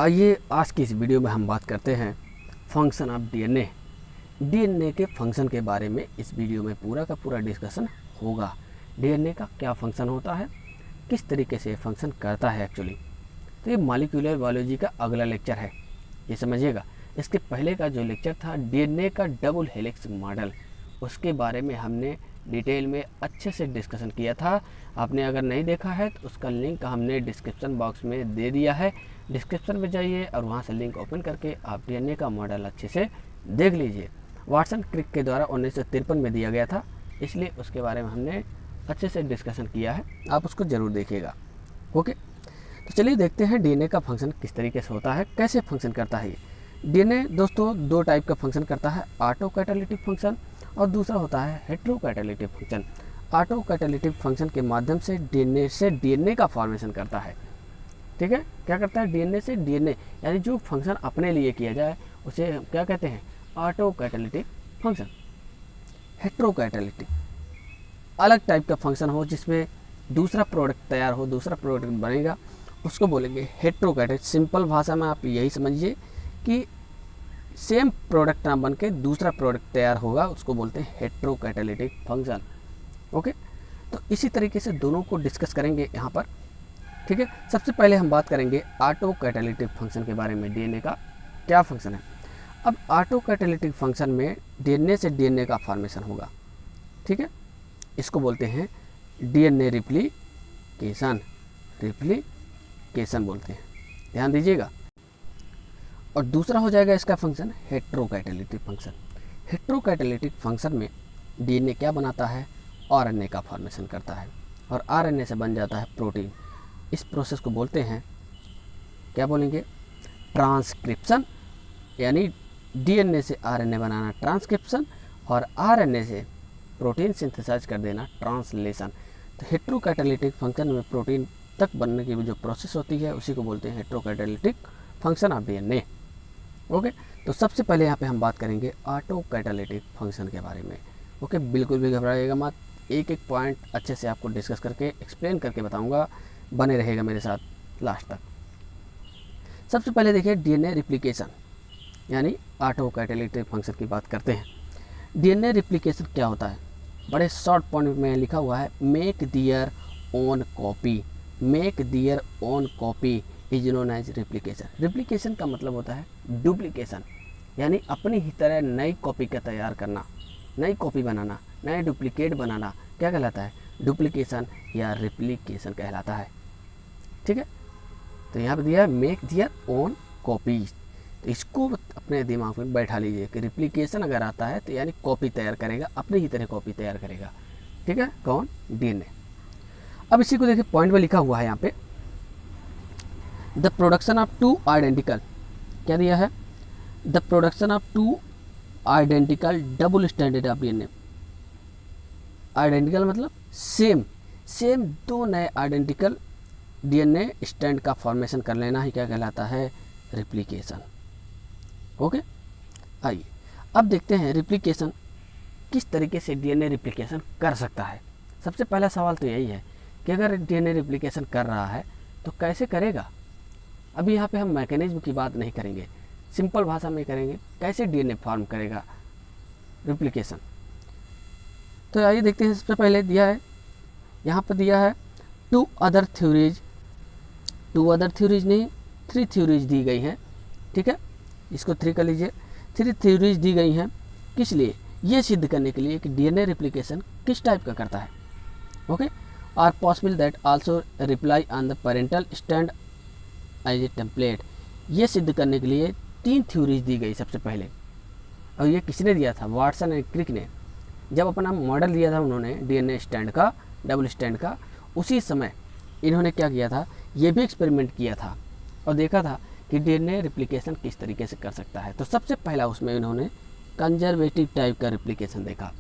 आइए आज की इस वीडियो में हम बात करते हैं फंक्शन ऑफ डीएनए। डीएनए के फंक्शन के बारे में इस वीडियो में पूरा का पूरा डिस्कशन होगा। डीएनए का क्या फंक्शन होता है, किस तरीके से फंक्शन करता है एक्चुअली। तो ये मॉलिक्यूलर बायोलॉजी का अगला लेक्चर है, ये समझिएगा। इसके पहले का जो लेक्चर था डीएनए का डबल हेलिक्स मॉडल, उसके बारे में हमने डिटेल में अच्छे से डिस्कशन किया था। आपने अगर नहीं देखा है तो उसका लिंक हमने डिस्क्रिप्शन बॉक्स में दे दिया है। डिस्क्रिप्शन में जाइए और वहाँ से लिंक ओपन करके आप डीएनए का मॉडल अच्छे से देख लीजिए। वाटसन क्रिक के द्वारा 1953 में दिया गया था, इसलिए उसके बारे में हमने अच्छे से डिस्कशन किया है, आप उसको ज़रूर देखिएगा। ओके, तो चलिए देखते हैं डीएनए का फंक्शन किस तरीके से होता है, कैसे फंक्शन करता है। डीएनए दोस्तों दो टाइप का फंक्शन करता है, ऑटो कैटालिटिक फंक्शन और दूसरा होता है hetero catalytic function. Auto catalytic function के माध्यम से डीएनए का फॉर्मेशन करता है। ठीक है, क्या करता है डीएनए से डीएनए, यानी जो फंक्शन अपने लिए किया जाए उसे क्या कहते हैं, auto catalytic function. Hetero catalytic अलग टाइप का फंक्शन हो जिसमें दूसरा प्रोडक्ट तैयार हो, दूसरा प्रोडक्ट बनेगा, उसको बोलेंगे हेट्रो कैटालिटिक। सिंपल भाषा में आप यही समझिए कि सेम प्रोडक्ट ना बन के दूसरा प्रोडक्ट तैयार होगा, उसको बोलते हैं हेट्रो कैटालिटिक फंक्शन। ओके, तो इसी तरीके से दोनों को डिस्कस करेंगे यहाँ पर। ठीक है, सबसे पहले हम बात करेंगे ऑटो कैटालिटिक फंक्शन के बारे में, डीएनए का क्या फंक्शन है। अब ऑटो कैटालिटिक फंक्शन में डीएनए से डीएनए का फॉर्मेशन होगा। ठीक है, इसको बोलते हैं डीएनए रिप्लिकेशन बोलते हैं, ध्यान दीजिएगा। और दूसरा हो जाएगा इसका function hetero catalytic function. Hetero catalytic function में डीएनए क्या बनाता है, आरएनए का फॉर्मेशन करता है और आरएनए से बन जाता है प्रोटीन। इस प्रोसेस को बोलते हैं, क्या बोलेंगे, ट्रांसक्रिप्शन, यानी डीएनए से आरएनए बनाना ट्रांसक्रिप्शन और आरएनए से प्रोटीन सिंथेसाइज कर देना ट्रांसलेशन। तो हेट्रो कैटालिटिक फंक्शन में प्रोटीन तक बनने की जो प्रोसेस होती है उसी को बोलते हैं hetero catalytic function of DNA. Okay, तो सबसे पहले यहाँ पे हम बात करेंगे ऑटो कैटालिटिक फंक्शन के बारे में। ओके, बिल्कुल भी घबराइएगा मत, एक एक पॉइंट अच्छे से आपको डिस्कस करके एक्सप्लेन करके बताऊंगा, बने रहेगा मेरे साथ लास्ट तक। सबसे पहले देखिए डीएनए रिप्लिकेशन, यानी ऑटो कैटालिटिक फंक्शन की बात करते हैं। डीएनए रिप्लिकेशन क्या होता है, बड़े शॉर्ट पॉइंट में लिखा हुआ है, make their own copy. Make their own copy is known as replication. Replication का मतलब होता है डुप्लीकेशन, यानी अपनी ही तरह नई कॉपी का तैयार करना, नई कॉपी बनाना, नए डुप्लीकेट बनाना, क्या कहलाता है, डुप्लीकेशन या रिप्लिकेशन कहलाता है। ठीक है, तो यहाँ पे दिया है मेक दियर ओन कॉपीज। तो इसको अपने दिमाग में बैठा लीजिए कि रिप्लिकेशन अगर आता है तो यानी कॉपी तैयार करेगा, अपनी ही तरह कॉपी तैयार करेगा। ठीक है, कौन, डीएनए। अब इसी को देखिए पॉइंट में लिखा हुआ है यहाँ पे, the production of two identical, क्या दिया है, the production of two identical double standard of DNA. Identical मतलब सेम दो नए आइडेंटिकल डीएनए स्टैंड का फॉर्मेशन कर लेना ही क्या कहलाता है, रिप्लिकेशन। ओके, आइए अब देखते हैं रिप्लिकेशन किस तरीके से डीएनए रिप्लिकेशन कर सकता है। सबसे पहला सवाल तो यही है कि अगर डीएनए रिप्लिकेशन कर रहा है तो कैसे करेगा। अभी यहाँ पे हम मैकेनिज्म की बात नहीं करेंगे, सिंपल भाषा में करेंगे कैसे डीएनए फॉर्म करेगा रिप्लिकेशन। तो आइए देखते हैं। सबसे पहले दिया है, यहाँ पर दिया है टू अदर थ्योरीज नहीं, 3 थ्योरीज दी गई हैं। ठीक है, इसको 3 कर लीजिए। 3 थ्योरीज दी गई हैं, किस लिए, ये सिद्ध करने के लिए कि डीएनए रिप्लिकेशन किस टाइप का करता है। Okay, are possible that also reply on the parental stand as a template. ये सिद्ध करने के लिए 3 थ्योरीज दी गई सबसे पहले, और ये किसने दिया था, वाटसन एंड क्रिक ने। जब अपना मॉडल दिया था उन्होंने डीएनए स्टैंड का, डबल स्टैंड का, उसी समय इन्होंने क्या किया था, ये भी एक्सपेरिमेंट किया था और देखा था कि डीएनए रिप्लिकेशन किस तरीके से कर सकता है। तो सबसे पहला उसमें इन्होंने कंजर्वेटिव टाइप का रिप्लिकेशन देखा।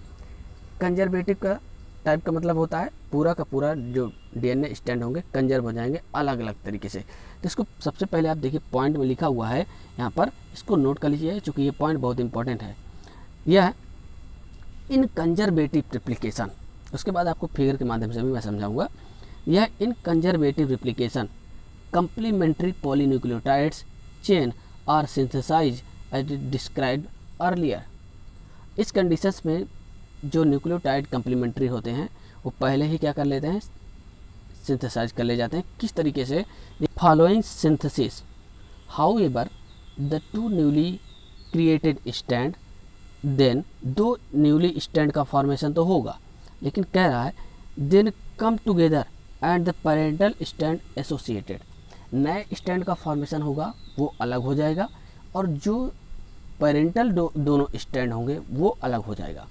कंजर्वेटिव का टाइप का मतलब होता है पूरा का पूरा जो डीएनए स्टैंड होंगे कंजर्व हो जाएंगे अलग अलग तरीके से। तो इसको सबसे पहले आप देखिए पॉइंट में लिखा हुआ है यहाँ पर, इसको नोट कर लीजिए क्योंकि ये पॉइंट बहुत इंपॉर्टेंट है। यह है इन कंजर्वेटिव रिप्लिकेशन, उसके बाद आपको फिगर के माध्यम से भी मैं समझाऊंगा। यह in conservative replication complementary polynucleotides chain are synthesized as described earlier। इस कंडीशंस में जो न्यूक्लियोटाइड कंप्लीमेंट्री होते हैं वो पहले ही क्या कर लेते हैं, सिंथेसाइज कर ले जाते हैं। किस तरीके से, following synthesis however the two newly created stand, then दो न्यूली स्टैंड का फॉर्मेशन तो होगा, लेकिन कह रहा है then come together and the parental stand associated, नए स्टैंड का फॉर्मेशन होगा वो अलग हो जाएगा और जो पेरेंटल दोनों स्टैंड होंगे वो अलग हो जाएगा,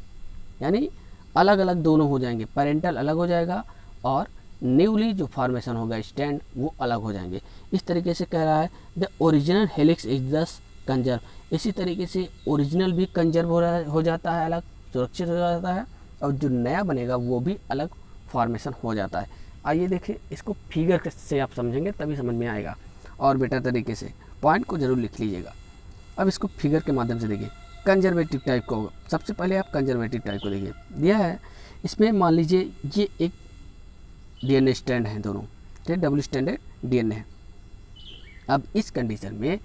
यानी अलग अलग दोनों हो जाएंगे, पेरेंटल अलग हो जाएगा और न्यूली जो फॉर्मेशन होगा स्टैंड वो अलग हो जाएंगे। इस तरीके से कह रहा है द ओरिजिनल हेलिक्स इज दस कंजर्व, इसी तरीके से ओरिजिनल भी कंजर्व हो जाता है, अलग सुरक्षित हो जाता है और जो नया बनेगा वो भी अलग फॉर्मेशन हो जाता है। आइए देखिए इसको फिगर से आप समझेंगे तभी समझ में आएगा और बेटर तरीके से, पॉइंट को जरूर लिख लीजिएगा। अब इसको फिगर के माध्यम से देखिए, कंजर्वेटिव टाइप को सबसे पहले आप कंजर्वेटिव टाइप को देखिए, दिया है इसमें मान लीजिए ये एक डीएनए स्टैंड है, दोनों ठीक डबल स्टैंडर्ड डीएनए है। अब इस कंडीशन में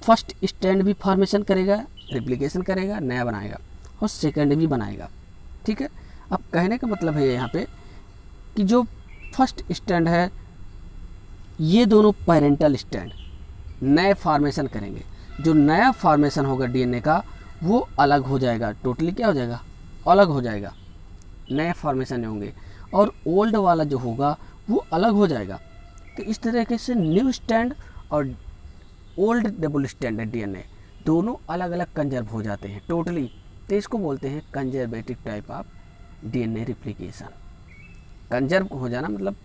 फर्स्ट स्टैंड भी फॉर्मेशन करेगा, रिप्लिकेशन करेगा, नया बनाएगा और सेकंड भी बनाएगा, ठीक है। अब कहने का मतलब है यहाँ पे कि जो फर्स्ट स्टैंड है ये दोनों पेरेंटल स्टैंड नए फॉर्मेशन करेंगे, जो नया फॉर्मेशन होगा डीएनए का वो अलग हो जाएगा, टोटली क्या हो जाएगा, अलग हो जाएगा, नए फॉर्मेशन होंगे और ओल्ड वाला जो होगा वो अलग हो जाएगा। तो इस तरीके से न्यू स्टैंड और ओल्ड डबल स्टैंडर्ड डीएनए दोनों अलग अलग कंजर्व हो जाते हैं टोटली, तो इसको बोलते हैं conservative type of DNA replication. Conserve हो जाना मतलब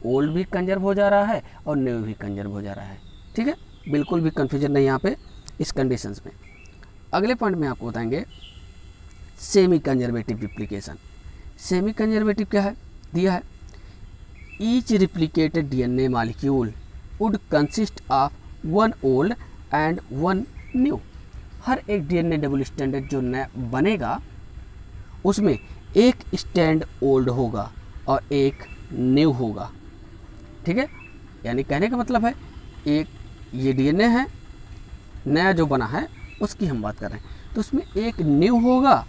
ओल्ड भी कंजर्व हो जा रहा है और न्यू भी कंजर्व हो जा रहा है, ठीक है। बिल्कुल भी कन्फ्यूजन नहीं यहाँ पे इस कंडीशंस में। अगले पॉइंट में आपको बताएंगे semi conservative replication. Semi conservative क्या है, दिया है each replicated DNA molecule would consist of one old and one new. हर एक डीएनए डबल स्टैंडर्ड जो नया बनेगा उसमें एक स्टैंड ओल्ड होगा और एक न्यू होगा, ठीक है। यानी कहने का मतलब है एक ये डीएनए है नया जो बना है उसकी हम बात कर रहे हैं, तो उसमें एक न्यू होगा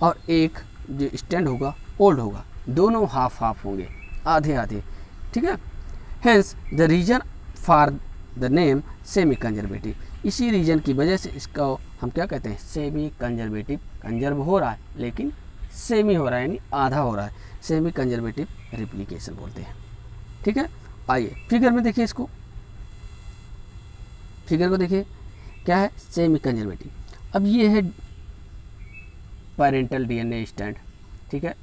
और एक जो स्टैंड होगा ओल्ड होगा, दोनों हाफ हाफ होंगे, आधे आधे, ठीक है। Hence the reason for the name semi conservative, इसी रीजन की वजह से इसका हम क्या कहते हैं, सेमी कंजर्वेटिव। कंजर्व हो रहा है लेकिन सेमी हो रहा है यानी आधा हो रहा है, सेमी कंजर्वेटिव रिप्लिकेशन बोलते हैं, ठीक है। आइए फिगर में देखिए, इसको फिगर को देखिए क्या है, सेमी कंजर्वेटिव। अब ये है पेरेंटल डीएनए स्टैंड, ठीक है,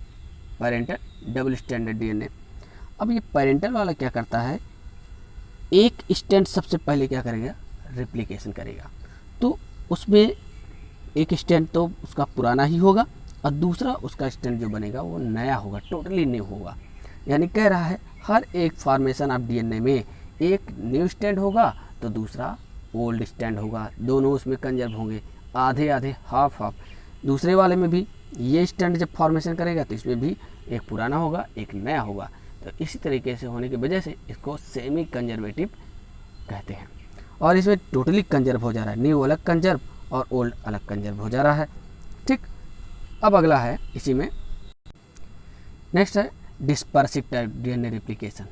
पेरेंटल डबल स्टैंडर्ड डीएनए। अब ये पेरेंटल वाला क्या करता है, एक स्टैंड सबसे पहले क्या करेगा, रिप्लिकेशन करेगा, तो उसमें एक स्टैंड तो उसका पुराना ही होगा और दूसरा उसका स्टैंड जो बनेगा वो नया होगा, टोटली न्यू होगा। यानी कह रहा है हर एक फॉर्मेशन ऑफ डीएनए में एक न्यू स्टैंड होगा तो दूसरा ओल्ड स्टैंड होगा, दोनों उसमें कंजर्व होंगे, आधे आधे हाफ हाफ। दूसरे वाले में भी ये स्टैंड जब फॉर्मेशन करेगा तो इसमें भी एक पुराना होगा एक नया होगा, तो इसी तरीके से होने की वजह से इसको सेमी कंजर्वेटिव कहते हैं। और इसमें टोटली कंजर्व हो जा रहा है, न्यू अलग कंजर्व और ओल्ड अलग कंजर्व हो जा रहा है, ठीक। अब अगला है इसी में नेक्स्ट है dispersive type DNA replication.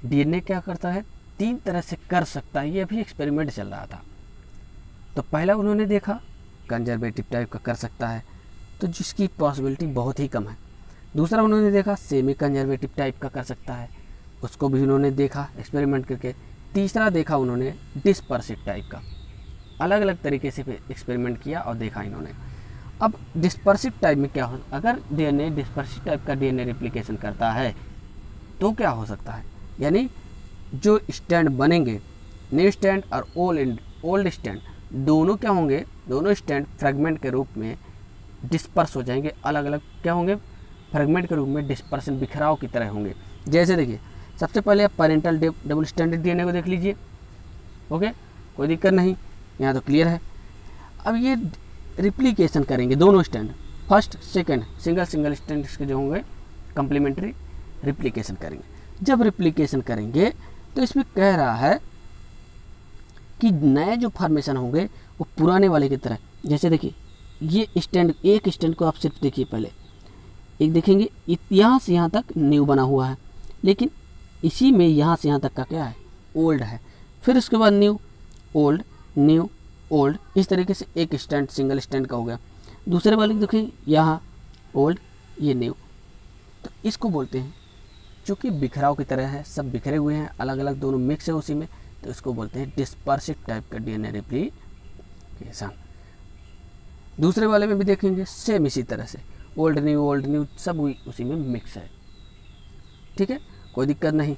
DNA क्या करता है, तीन तरह से कर सकता है, ये अभी एक्सपेरिमेंट चल रहा था। तो पहला उन्होंने देखा कंजर्वेटिव टाइप का कर सकता है, तो जिसकी पॉसिबिलिटी बहुत ही कम है। दूसरा उन्होंने देखा सेमी कंजर्वेटिव टाइप का कर सकता है, उसको भी उन्होंने देखा एक्सपेरिमेंट करके। तीसरा देखा उन्होंने डिस्पर्सिव टाइप का, अलग अलग तरीके से एक्सपेरिमेंट किया और देखा इन्होंने। अब डिस्पर्सिव टाइप में क्या हो, अगर डीएनए डिस्पर्सिव टाइप का डीएनए रिप्लिकेशन करता है तो क्या हो सकता है, यानी जो स्टैंड बनेंगे न्यू स्टैंड और ओल्ड स्टैंड दोनों क्या होंगे, दोनों स्टैंड फ्रेगमेंट के रूप में डिस्पर्स हो जाएंगे, अलग अलग क्या होंगे, फ्रेगमेंट के रूप में डिस्पर्सन बिखराव की तरह होंगे। जैसे देखिए सबसे पहले आप पेरेंटल डबल स्टैंडर्ड डीएनए को देख लीजिए, ओके, कोई दिक्कत नहीं, यहाँ तो क्लियर है। अब ये रिप्लिकेशन करेंगे दोनों stand, first second single stand के जो होंगे कम्प्लीमेंट्री रिप्लिकेशन करेंगे। जब रिप्लिकेशन करेंगे तो इसमें कह रहा है कि नए जो फॉर्मेशन होंगे वो पुराने वाले की तरह, जैसे देखिए ये स्टैंड, एक स्टैंड को आप सिर्फ देखिए पहले, एक देखेंगे यहाँ से यहाँ तक न्यू बना हुआ है, लेकिन इसी में यहाँ से यहाँ तक का क्या है, ओल्ड है। फिर उसके बाद न्यू ओल्ड, इस तरीके से एक स्टैंड सिंगल स्टैंड का हो गया। दूसरे वाले देखिए यहाँ ओल्ड, ये न्यू, तो इसको बोलते हैं, चूँकि बिखराव की तरह है, सब बिखरे हुए हैं, अलग अलग दोनों मिक्स है उसी में, तो इसको बोलते हैं डिस्पर्सिव टाइप का डीएनए रेप्लिकेशन। दूसरे वाले में भी देखेंगे सेम इसी तरह से, ओल्ड न्यू सब उसी में मिक्स है। ठीक है, कोई दिक्कत नहीं।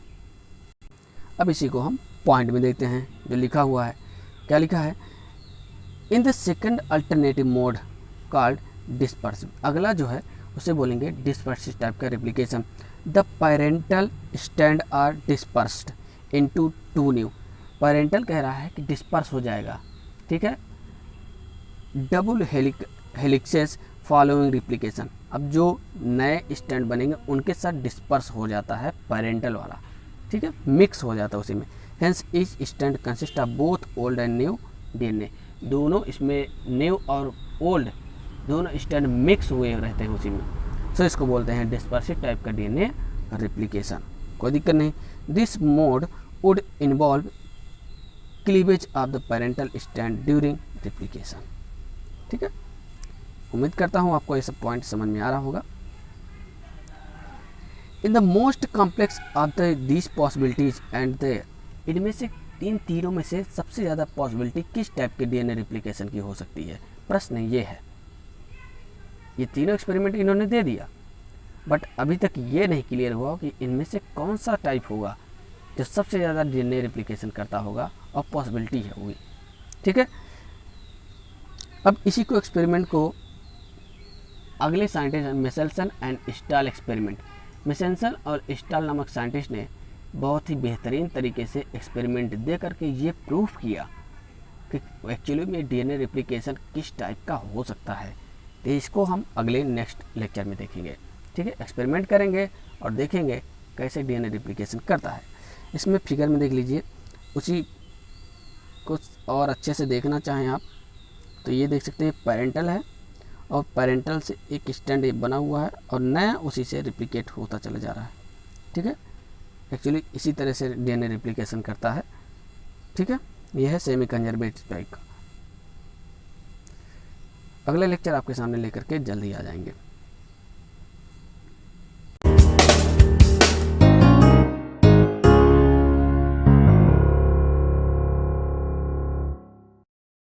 अब इसी को हम पॉइंट में देखते हैं जो लिखा हुआ है। क्या लिखा है, in the second alternative mode called dispersive, अगला जो है उसे बोलेंगे डिस्पर्सिव टाइप का replication. The parental stand are dispersed into two new, parental कह रहा है कि डिस्पर्स हो जाएगा, ठीक है, डबल हेलिक्सेस फॉलोइंग रिप्लिकेशन। अब जो नए स्टैंड बनेंगे उनके साथ डिस्पर्स हो जाता है पेरेंटल वाला, ठीक है, मिक्स हो जाता है उसी में। Hence each stand consist of both old and new DNA, दोनों इसमें न्यू और ओल्ड दोनों स्टैंड मिक्स हुए रहते हैं उसी में, सो इसको बोलते हैं डिस्पर्सिव टाइप का डीएनए रेप्लिकेशन। कोई दिक्कत नहीं। This mode would involve cleavage of the parental stand during replication. ठीक है, उम्मीद करता हूँ आपको ये सब पॉइंट समझ में आ रहा होगा। In the most complex of the these possibilities and the, इनमें से तीनों में से सबसे ज़्यादा पॉसिबिलिटी किस टाइप के डीएनए रेप्लिकेशन की हो सकती है, प्रश्न ये है। ये तीनों एक्सपेरिमेंट इन्होंने दे दिया, बट अभी तक ये नहीं क्लियर हुआ कि इनमें से कौन सा टाइप होगा जो सबसे ज़्यादा डीएनए रेप्लिकेशन करता होगा और पॉसिबिलिटी है होगी। ठीक है, अब इसी को एक्सपेरिमेंट को अगले scientist Meselson and stall experiment, Meselson और स्टाल नामक साइंटिस्ट ने बहुत ही बेहतरीन तरीके से एक्सपेरिमेंट दे करके ये प्रूफ किया कि एक्चुअली में डीएनए रेप्लिकेशन किस टाइप का हो सकता है। तो इसको हम अगले नेक्स्ट लेक्चर में देखेंगे। ठीक है, एक्सपेरिमेंट करेंगे और देखेंगे कैसे डीएनए रेप्लिकेशन करता है। इसमें फिगर में देख लीजिए, उसी को और अच्छे से देखना चाहें आप तो ये देख सकते हैं पेरेंटल है और पेरेंटल से एक स्टैंड बना हुआ है और नया उसी से रिप्लिकेट होता चला जा रहा है। ठीक है, एक्चुअली इसी तरह से डीएनए रेप्लिकेशन करता है। ठीक है, यह है सेमी कंजर्वेटिव टाइप का। अगले लेक्चर आपके सामने लेकर के जल्दी आ जाएंगे।